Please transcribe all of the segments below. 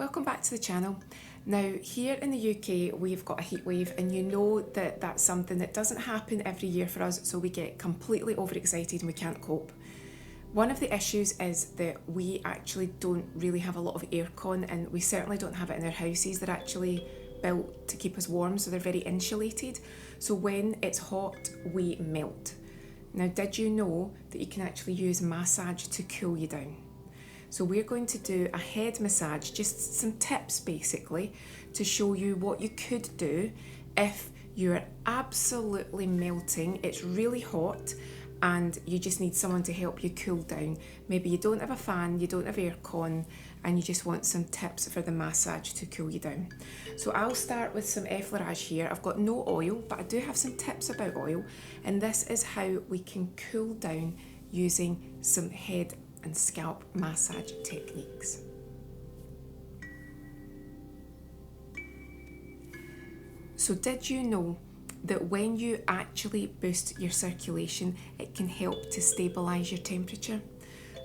Welcome back to the channel. Now here in the UK we've got a heat wave, and you know that that's something that doesn't happen every year for us, so we get completely overexcited and we can't cope. One of the issues is that we actually don't really have a lot of aircon, and we certainly don't have it in our houses. They're actually built to keep us warm, so they're very insulated. So when it's hot, we melt. Now, did you know that you can actually use massage to cool you down? So we're going to do a head massage, just some tips basically, to show you what you could do if you're absolutely melting, it's really hot, and you just need someone to help you cool down. Maybe you don't have a fan, you don't have aircon, and you just want some tips for the massage to cool you down. So I'll start with some effleurage here. I've got no oil, but I do have some tips about oil, and this is how we can cool down using some head and scalp massage techniques. So did you know that when you actually boost your circulation, it can help to stabilize your temperature?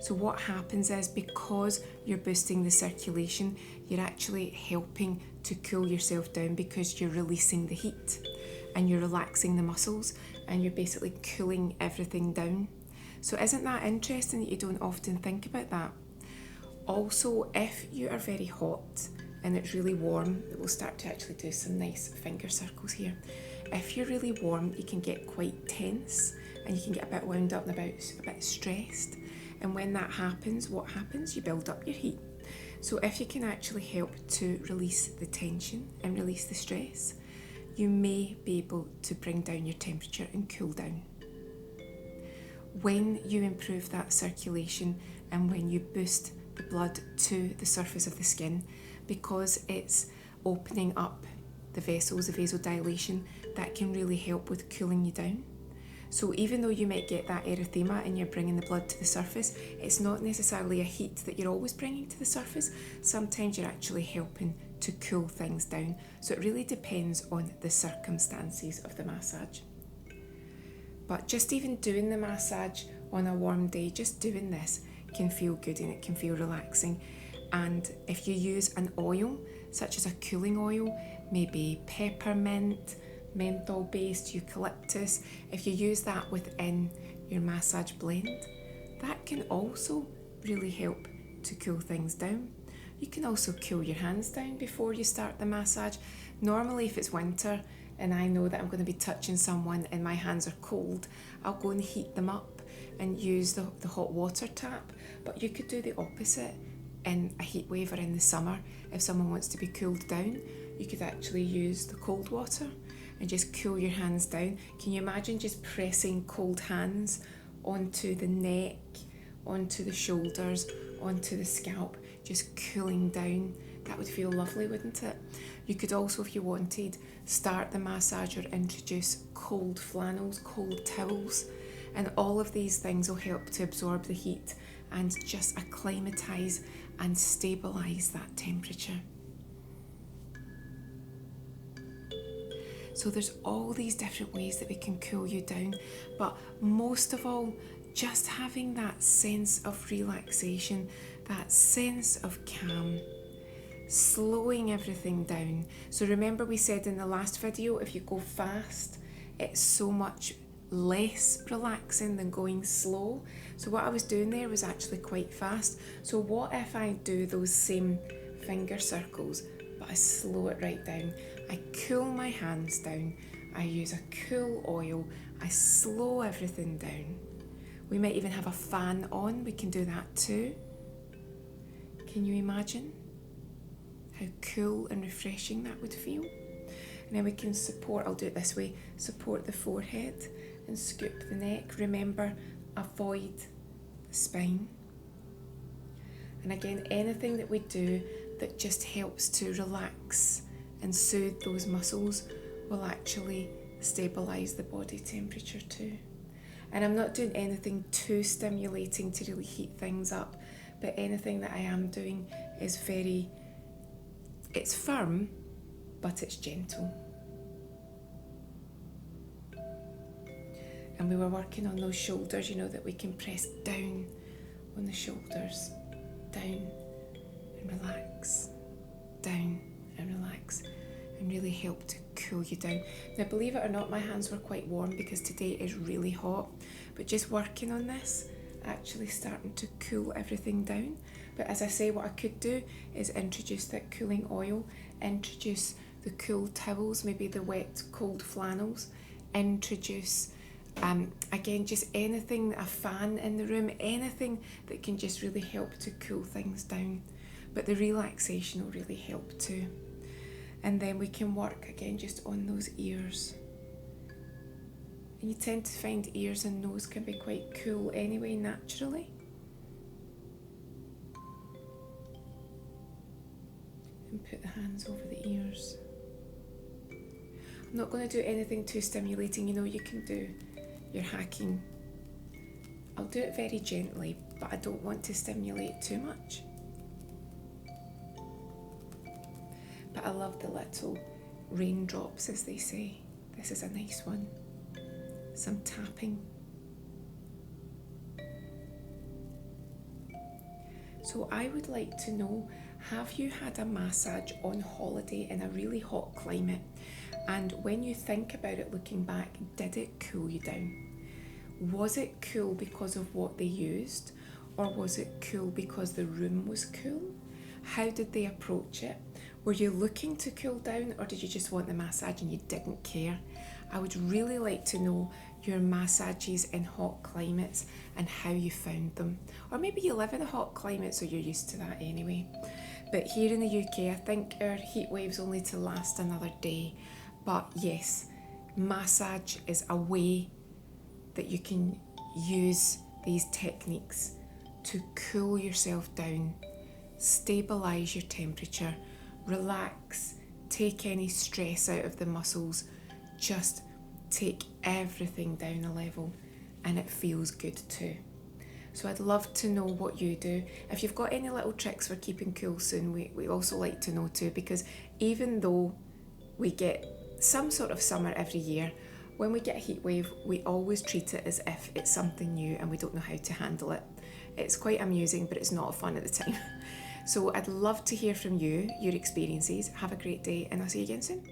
So what happens is, because you're boosting the circulation, you're actually helping to cool yourself down, because you're releasing the heat and you're relaxing the muscles and you're basically cooling everything down. So isn't that interesting that you don't often think about that? Also, if you are very hot and it's really warm, we'll start to actually do some nice finger circles here. If you're really warm, you can get quite tense and you can get a bit wound up and a bit stressed. And when that happens, what happens? You build up your heat. So if you can actually help to release the tension and release the stress, you may be able to bring down your temperature and cool down. When you improve that circulation and when you boost the blood to the surface of the skin, because it's opening up the vessels, the vasodilation, that can really help with cooling you down. So even though you might get that erythema and you're bringing the blood to the surface, it's not necessarily a heat that you're always bringing to the surface. Sometimes you're actually helping to cool things down. So it really depends on the circumstances of the massage. But just even doing the massage on a warm day, just doing this can feel good and it can feel relaxing. And if you use an oil, such as a cooling oil, maybe peppermint, menthol-based, eucalyptus, if you use that within your massage blend, that can also really help to cool things down. You can also cool your hands down before you start the massage. Normally, if it's winter and I know that I'm going to be touching someone and my hands are cold, I'll go and heat them up and use the hot water tap. But you could do the opposite in a heat wave or in the summer. If someone wants to be cooled down, you could actually use the cold water and just cool your hands down. Can you imagine just pressing cold hands onto the neck, onto the shoulders, onto the scalp, just cooling down? That would feel lovely, wouldn't it? You could also, if you wanted, start the massage or introduce cold flannels, cold towels, and all of these things will help to absorb the heat and just acclimatise and stabilise that temperature. So there's all these different ways that we can cool you down, but most of all, just having that sense of relaxation, that sense of calm, slowing everything down. So remember, we said in the last video, if you go fast, it's so much less relaxing than going slow. So what I was doing there was actually quite fast. So what if I do those same finger circles, but I slow it right down? I cool my hands down, I use a cool oil, I slow everything down. We might even have a fan on, we can do that too. Can you imagine how cool and refreshing that would feel? And then we can support, I'll do it this way, support the forehead and scoop the neck. Remember, avoid the spine. And again, anything that we do that just helps to relax and soothe those muscles will actually stabilise the body temperature too. And I'm not doing anything too stimulating to really heat things up, but anything that I am doing is it's firm, but it's gentle. And we were working on those shoulders, you know, that we can press down on the shoulders, down and relax. help to cool you down. Now, believe it or not, my hands were quite warm because today is really hot, but just working on this, actually starting to cool everything down. But as I say, what I could do is introduce that cooling oil, introduce the cool towels, maybe the wet cold flannels, introduce again, just anything, a fan in the room, anything that can just really help to cool things down. But the relaxation will really help too. And then we can work again just on those ears. And you tend to find ears and nose can be quite cool anyway, naturally. And put the hands over the ears. I'm not going to do anything too stimulating. You know, you can do your hacking. I'll do it very gently, but I don't want to stimulate too much. But I love the little raindrops, as they say. This is a nice one. Some tapping. So I would like to know, have you had a massage on holiday in a really hot climate? And when you think about it looking back, did it cool you down? Was it cool because of what they used? Or was it cool because the room was cool? How did they approach it? Were you looking to cool down, or did you just want the massage and you didn't care? I would really like to know your massages in hot climates and how you found them. Or maybe you live in a hot climate, so you're used to that anyway. But here in the UK, I think our heat wave's only to last another day. But yes, massage is a way that you can use these techniques to cool yourself down, stabilize your temperature, relax, take any stress out of the muscles, just take everything down a level, and it feels good too. So I'd love to know what you do. If you've got any little tricks for keeping cool soon, we also like to know too, because even though we get some sort of summer every year, when we get a heat wave, we always treat it as if it's something new and we don't know how to handle it. It's quite amusing, but it's not fun at the time. So I'd love to hear from you, your experiences. Have a great day, and I'll see you again soon.